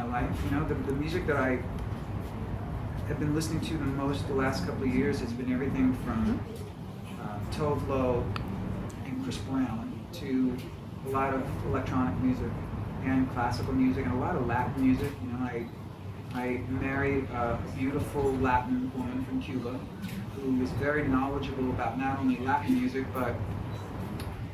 my life. You know, the music that I have been listening to the most the last couple of years has been everything from Tove Lo and Chris Brown to a lot of electronic music and classical music and a lot of Latin music. You know, I married a beautiful Latin woman from Cuba who is very knowledgeable about not only Latin music, but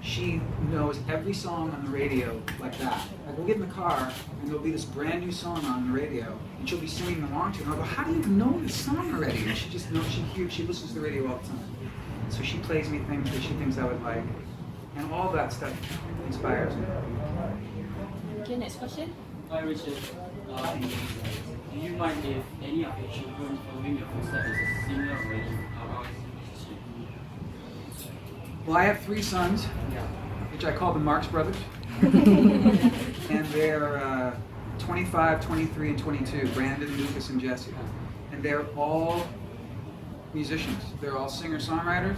she knows every song on the radio like that. I go get in the car, and there'll be this brand new song on the radio, and she'll be singing along to it. And I'll go, how do you know this song already? And she just knows, she listens to the radio all the time. So she plays me things that she thinks I would like. And all that stuff inspires me. Okay, next question. Hi Richard. Do you mind if any of your children following your footsteps as a singer or a musician? Well, I have 3 sons, which I call the Marx brothers. And they're 25, 23, and 22, Brandon, Lucas, and Jesse. And they're all musicians. They're all singer-songwriters.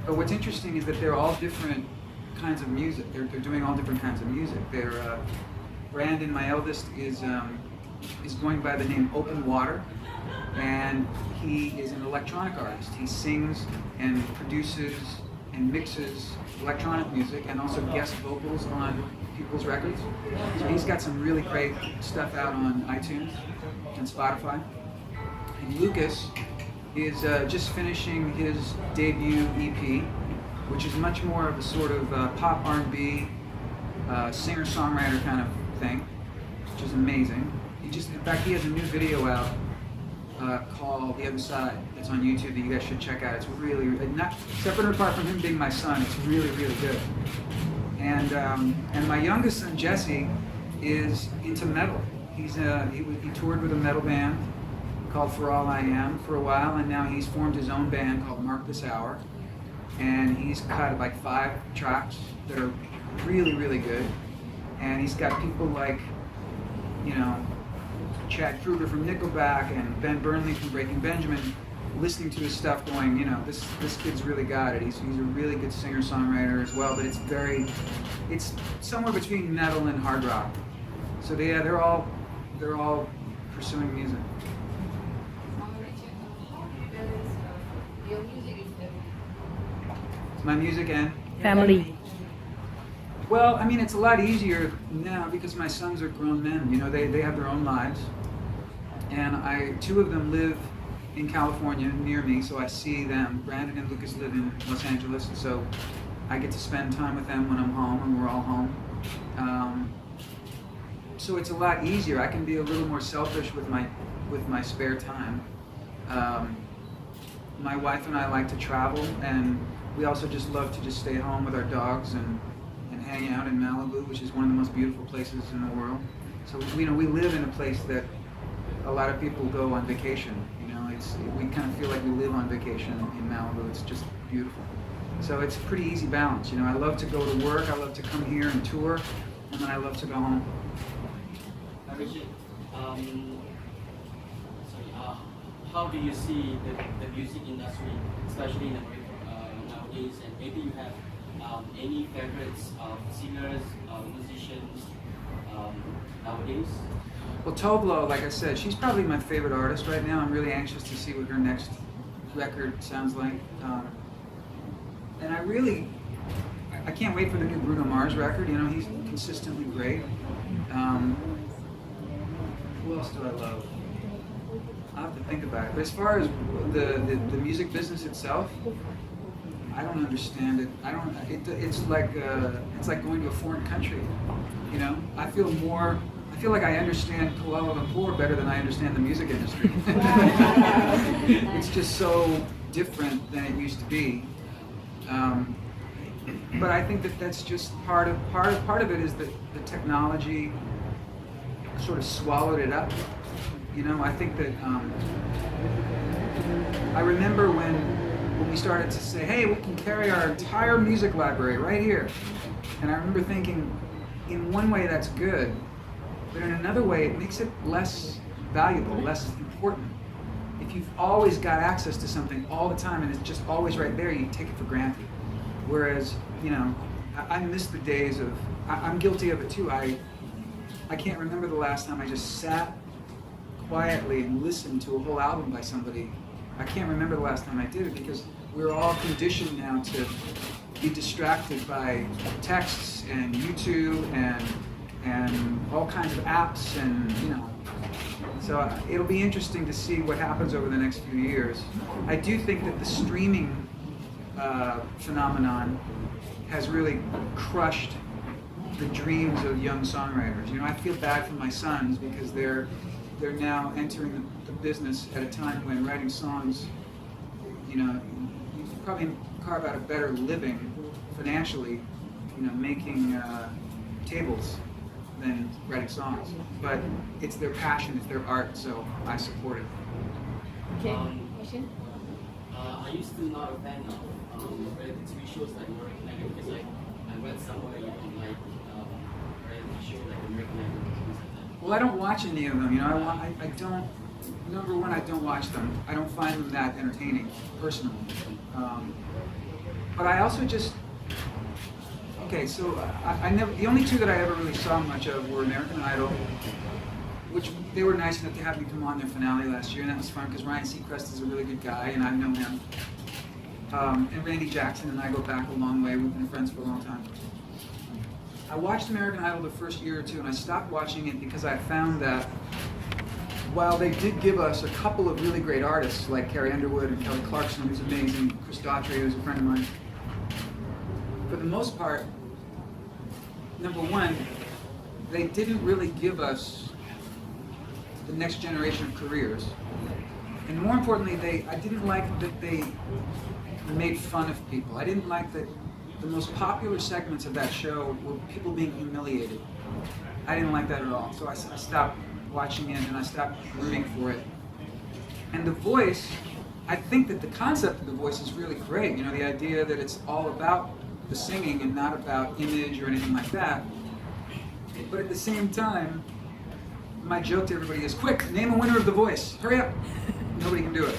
But what's interesting is that they're all different kinds of music. They're doing all different kinds of music. Brandon, my eldest, is going by the name Open Water, and he is an electronic artist. He sings and produces and mixes electronic music and also guest vocals on people's records. So he's got some really great stuff out on iTunes and Spotify. And Lucas is just finishing his debut EP, which is much more of a sort of pop R&B, singer-songwriter kind of thing, which is amazing. In fact, he has a new video out called The Other Side. It's on YouTube that you guys should check out. It's really, not separate or apart from him being my son, it's really, really good. And my youngest son, Jesse, is into metal. He toured with a metal band called For All I Am for a while, and now he's formed his own band called Mark This Hour. And he's cut like 5 tracks that are really, really good. And he's got people like, you know, Chad Kruger from Nickelback and Ben Burnley from Breaking Benjamin listening to his stuff going, you know, this kid's really got it. He's a really good singer-songwriter as well, but it's somewhere between metal and hard rock. So they're all pursuing music. My music and family. Well, I mean, it's a lot easier now because my sons are grown men. You know, they have their own lives. And 2 of them live in California near me, so I see them. Brandon and Lucas live in Los Angeles, and so I get to spend time with them when I'm home, and we're all home. So it's a lot easier. I can be a little more selfish with my spare time. My wife and I like to travel, and we also just love to just stay home with our dogs and hang out in Malibu, which is one of the most beautiful places in the world. So we live in a place that a lot of people go on vacation. You know, we kind of feel like we live on vacation in Malibu. It's just beautiful. So it's a pretty easy balance. You know, I love to go to work. I love to come here and tour, and then I love to go home. Richard, how do you see the music industry, especially in America nowadays? And maybe you have any favorites of singers, musicians nowadays? Well, Tove Lo, like I said, she's probably my favorite artist right now. I'm really anxious to see what her next record sounds like. And I can't wait for the new Bruno Mars record. You know, he's consistently great. Who else do I love? I'll have to think about it. But as far as the music business itself, I don't understand it. It's like going to a foreign country. You know, I feel like I understand Kuala Lumpur better than I understand the music industry. It's just so different than it used to be. But I think that's just part of it is that the technology sort of swallowed it up. You know, I think that I remember when we started to say, hey, we can carry our entire music library right here. And I remember thinking, in one way that's good, but in another way it makes it less valuable, less important. If you've always got access to something all the time and it's just always right there, you take it for granted. Whereas, you know, I miss the days of, I'm guilty of it too. I can't remember the last time I just sat quietly and listened to a whole album by somebody. I can't remember the last time I did it because we're all conditioned now to be distracted by texts and YouTube and all kinds of apps and, you know. So it'll be interesting to see what happens over the next few years. I do think that the streaming phenomenon has really crushed the dreams of young songwriters. You know, I feel bad for my sons because they're now entering the business at a time when writing songs, you know, you could probably carve out a better living financially, you know, making tables than writing songs. But it's their passion, it's their art, so I support it. Okay, question? Are you still not a fan of reality TV shows like American Idol? Because I read somewhere you don't like reality shows like American Idol and things like that. Well, I don't watch any of them, you know, I don't, number one, I don't watch them. I don't find them that entertaining, personally. But I also just, okay, so I never, the only two that I ever really saw much of were American Idol, which they were nice enough to have me come on their finale last year, and that was fun because Ryan Seacrest is a really good guy, and I've known him. And Randy Jackson and I go back a long way. We've been friends for a long time. I watched American Idol the first year or two, and I stopped watching it because I found that while they did give us a couple of really great artists like Carrie Underwood and Kelly Clarkson, who's amazing, Chris Daughtry, who's a friend of mine, for the most part, number one, they didn't really give us the next generation of careers. And more importantly, I didn't like that they made fun of people. I didn't like that the most popular segments of that show were people being humiliated. I didn't like that at all. So I stopped watching it and I stopped rooting for it. And The Voice, I think that the concept of The Voice is really great. You know, the idea that it's all about the singing and not about image or anything like that. But at the same time, my joke to everybody is, quick, name a winner of The Voice. Hurry up. Nobody can do it.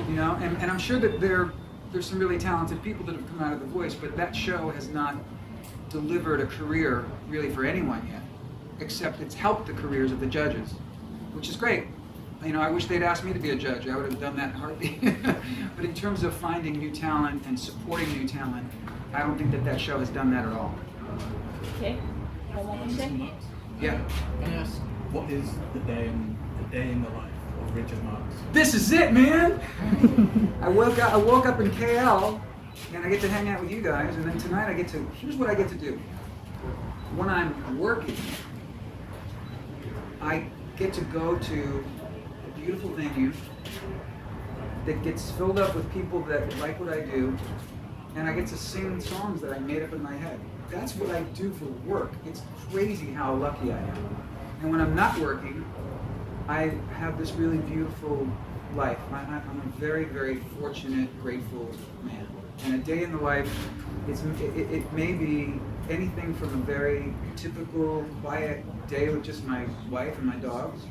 You know, and I'm sure that there's some really talented people that have come out of The Voice, but that show has not delivered a career really for anyone yet, except it's helped the careers of the judges, which is great. You know, I wish they'd asked me to be a judge. I would have done that in a heartbeat. But in terms of finding new talent and supporting new talent, I don't think that show has done that at all. Okay, one more question? Yeah. Can I ask, what is the day in the life of Richard Marx? This is it, man! I woke up in KL, and I get to hang out with you guys, and then tonight here's what I get to do. When I'm working, I get to go to a beautiful venue that gets filled up with people that like what I do, and I get to sing songs that I made up in my head. That's what I do for work. It's crazy how lucky I am. And when I'm not working, I have this really beautiful life. I'm a very, very fortunate, grateful man. And a day in the life, it may be anything from a very typical, quiet day with just my wife and my dogs.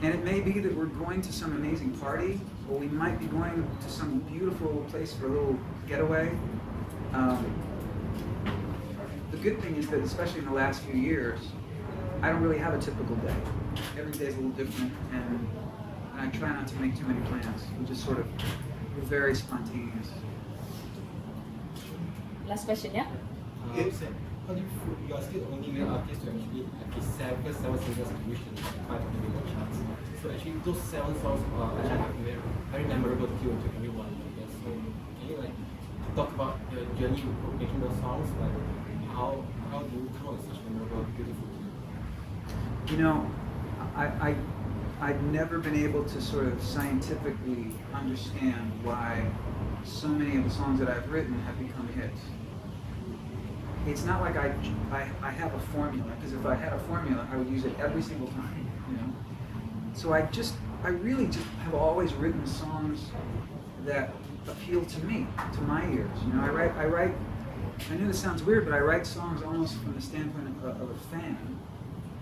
And it may be that we're going to some amazing party, or we might be going to some beautiful place for a little getaway. The good thing is that, especially in the last few years, I don't really have a typical day. Every day is a little different, and I try not to make too many plans. We're very spontaneous. Last question, yeah? How do you feel you are still the only male artist to actually have his seven singles contribution to 5 Billboard charts? So actually those 7 songs are actually very memorable to everyone, I guess. So can you talk about your journey of making those songs? How do you come up with such memorable, beautiful tunes? You know, I've never been able to sort of scientifically understand why so many of the songs that I've written have become hits. It's not like I have a formula, because if I had a formula, I would use it every single time, you know? So I really just have always written songs that appeal to me, to my ears. You know, I write, I know this sounds weird, but I write songs almost from the standpoint of a fan,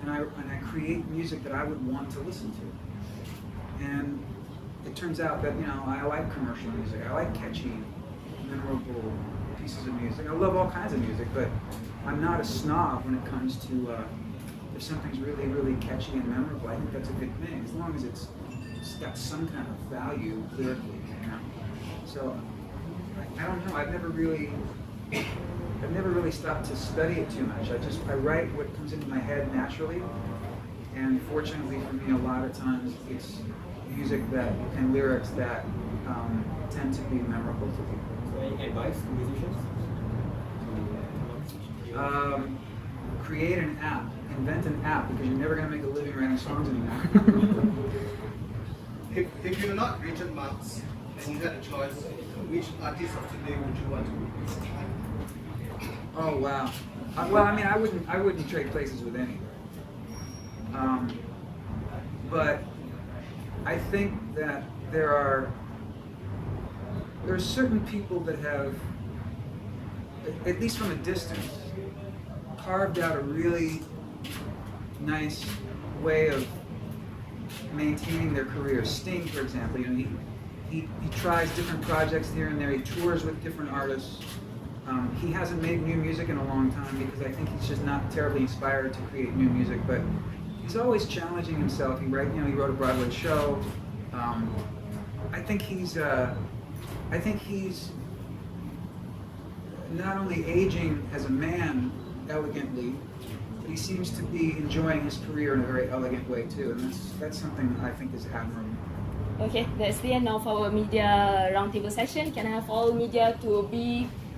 and I create music that I would want to listen to. And it turns out that, you know, I like commercial music, I like catchy, memorable pieces of music. I love all kinds of music, but I'm not a snob when it comes to if something's really, really catchy and memorable, I think that's a good thing, as long as it's got some kind of value lyrically, you know. So I don't know. I've never really stopped to study it too much. I write what comes into my head naturally, and fortunately for me, a lot of times it's music and lyrics that tend to be memorable to people. So any advice to musicians? Create an app, invent an app, because you're never going to make a living writing songs anymore. If you're not Richard Marx and you had a choice, which artist of today would you want to be? Oh wow. Well, I mean, I wouldn't trade places with anybody. But I think that there are certain people that have, at least from a distance, carved out a really nice way of maintaining their career. Sting, for example, you know, he tries different projects here and there. He tours with different artists. He hasn't made new music in a long time because I think he's just not terribly inspired to create new music. But he's always challenging himself. He wrote a Broadway show. I think he's not only aging as a man elegantly, but he seems to be enjoying his career in a very elegant way too, and that's something I think is admirable. Okay, that's the end of our media roundtable session. Can I have all media to be